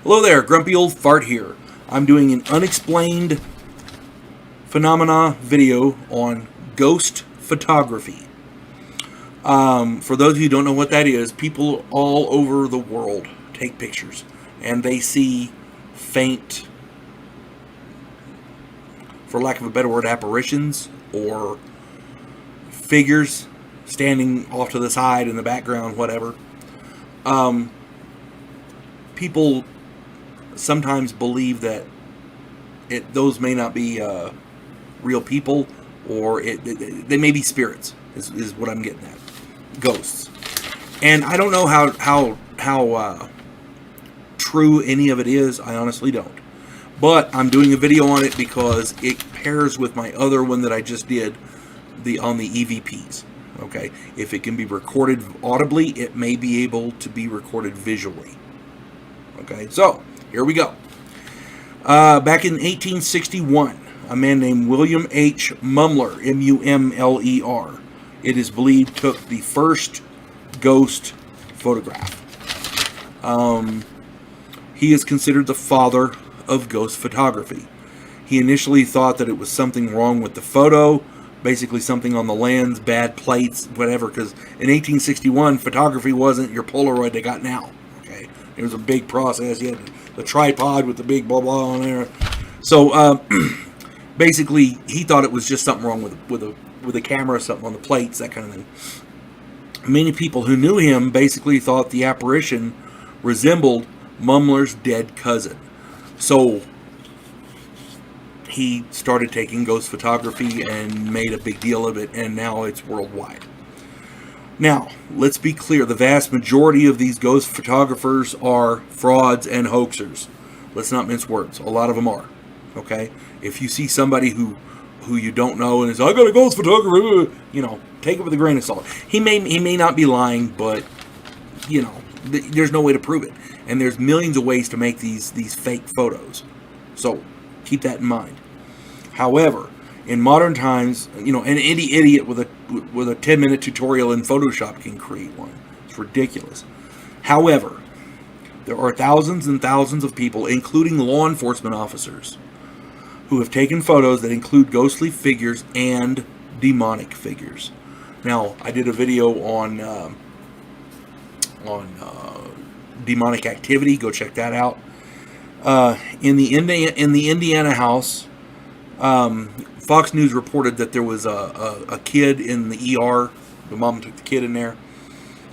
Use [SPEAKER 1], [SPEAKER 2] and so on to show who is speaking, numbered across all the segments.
[SPEAKER 1] Hello there, Grumpy Old Fart here. I'm doing an unexplained phenomena video on ghost photography. For those of you who don't know what that is, people all over the world take pictures and they see faint, for lack of a better word, apparitions or figures standing off to the side in the background, whatever. People sometimes believe that those may not be real people, or they may be spirits. Is what I'm getting at. Ghosts, and I don't know how true any of it is. I honestly don't. But I'm doing a video on it because it pairs with my other one that I just did, on the EVPs. Okay, if it can be recorded audibly, it may be able to be recorded visually. Okay, so here we go. Back in 1861, a man named William H. Mumler, M-U-M-L-E-R, it is believed took the first ghost photograph. He is considered the father of ghost photography. He initially thought that it was something wrong with the photo, basically something on the lens, bad plates, whatever, because in 1861, photography wasn't your Polaroid they got now. Okay, it was a big process. You had the tripod with the big blah blah on there. So basically, he thought it was just something wrong with a camera, something on the plates, that kind of thing. Many people who knew him basically thought the apparition resembled Mumler's dead cousin. So he started taking ghost photography and made a big deal of it, and now it's worldwide. Now, let's be clear. The vast majority of these ghost photographers are frauds and hoaxers. Let's not mince words. A lot of them are. Okay? If you see somebody who you don't know and is, I got a ghost photographer, take it with a grain of salt. He may not be lying, but, there's no way to prove it. And there's millions of ways to make these fake photos. So, keep that in mind. However, in modern times, any idiot with a 10-minute tutorial in Photoshop can create one. It's ridiculous. However, there are thousands and thousands of people, including law enforcement officers, who have taken photos that include ghostly figures and demonic figures. Now, I did a video on demonic activity. Go check that out. In the Indiana house, Fox News reported that there was a kid in the ER. The mom took the kid in there,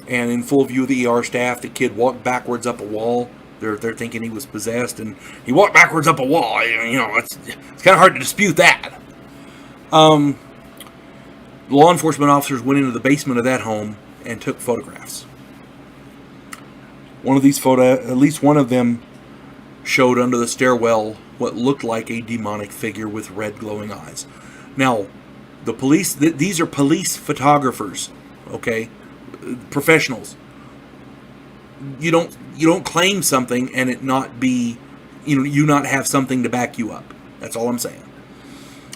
[SPEAKER 1] and in full view of the ER staff, the kid walked backwards up a wall. They're thinking he was possessed, and he walked backwards up a wall. It's kind of hard to dispute that. Law enforcement officers went into the basement of that home and took photographs. One of these at least one of them, showed under the stairwell what looked like a demonic figure with red glowing eyes. Now, the police, these are police photographers, okay? Professionals. You don't claim something and it not be, you not have something to back you up. That's all I'm saying.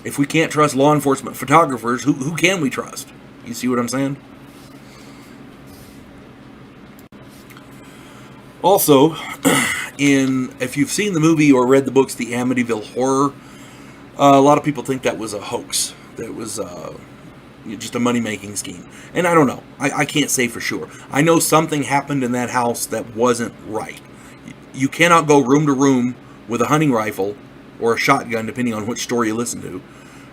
[SPEAKER 1] If we can't trust law enforcement photographers, who can we trust? You see what I'm saying? Also, if you've seen the movie or read the books, the Amityville Horror, a lot of people think that was a hoax. That was just a money-making scheme. And I don't know. I can't say for sure. I know something happened in that house that wasn't right. You cannot go room to room with a hunting rifle or a shotgun, depending on which story you listen to,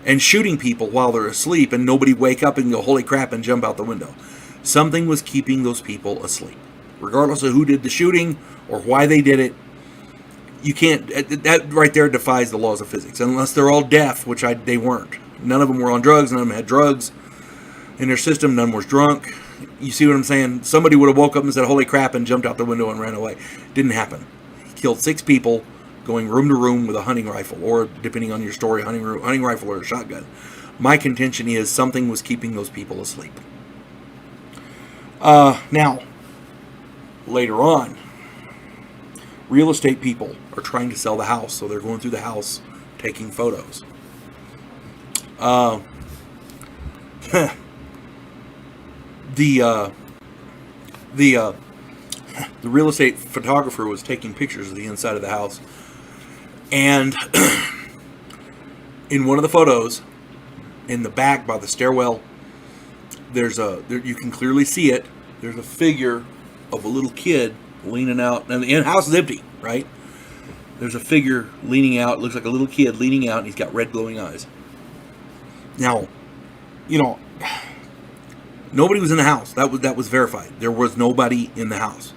[SPEAKER 1] and shooting people while they're asleep and nobody wake up and go, holy crap, and jump out the window. Something was keeping those people asleep. Regardless of who did the shooting or why they did it, you can't, that right there defies the laws of physics. Unless they're all deaf, which they weren't. None of them were on drugs, none of them had drugs in their system, none was drunk. You see what I'm saying? Somebody would have woke up and said, holy crap, and jumped out the window and ran away. Didn't happen. He killed 6 people going room to room with a hunting rifle, or depending on your story, hunting rifle or a shotgun. My contention is something was keeping those people asleep. Now, later on, real estate people are trying to sell the house, so they're going through the house taking photos. the real estate photographer was taking pictures of the inside of the house. And in one of the photos, in the back by the stairwell, you can clearly see it. There's a figure of a little kid leaning out, and the house is empty, right? There's a figure leaning out, looks like a little kid leaning out, and he's got red glowing eyes. Now, nobody was in the house. That was verified. There was nobody in the house.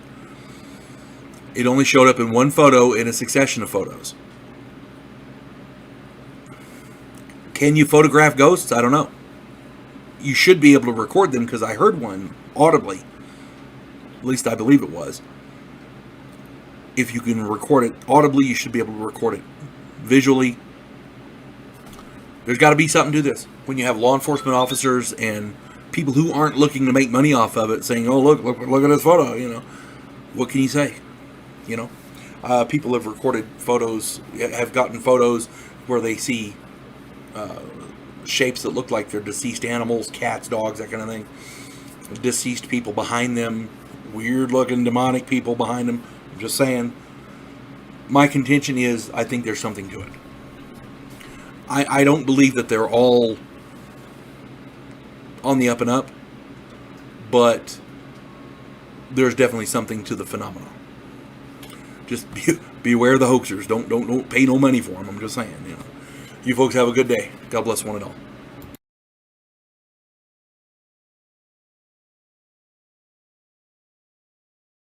[SPEAKER 1] It only showed up in one photo in a succession of photos. Can you photograph ghosts? I don't know. You should be able to record them, because I heard one audibly. At least I believe it was. If you can record it audibly, you should be able to record it visually. There's got to be something to this. When you have law enforcement officers and people who aren't looking to make money off of it saying, oh, look at this photo, what can you say? People have recorded photos, have gotten photos where they see shapes that look like they're deceased animals, cats, dogs, that kind of thing. Deceased people behind them, weird looking demonic people behind them. I'm just saying, my contention is, I think there's something to it. I don't believe that they're all on the up and up, but there's definitely something to the phenomenon. Just beware the hoaxers. Don't pay no money for them. I'm just saying, You folks have a good day. God bless one and all.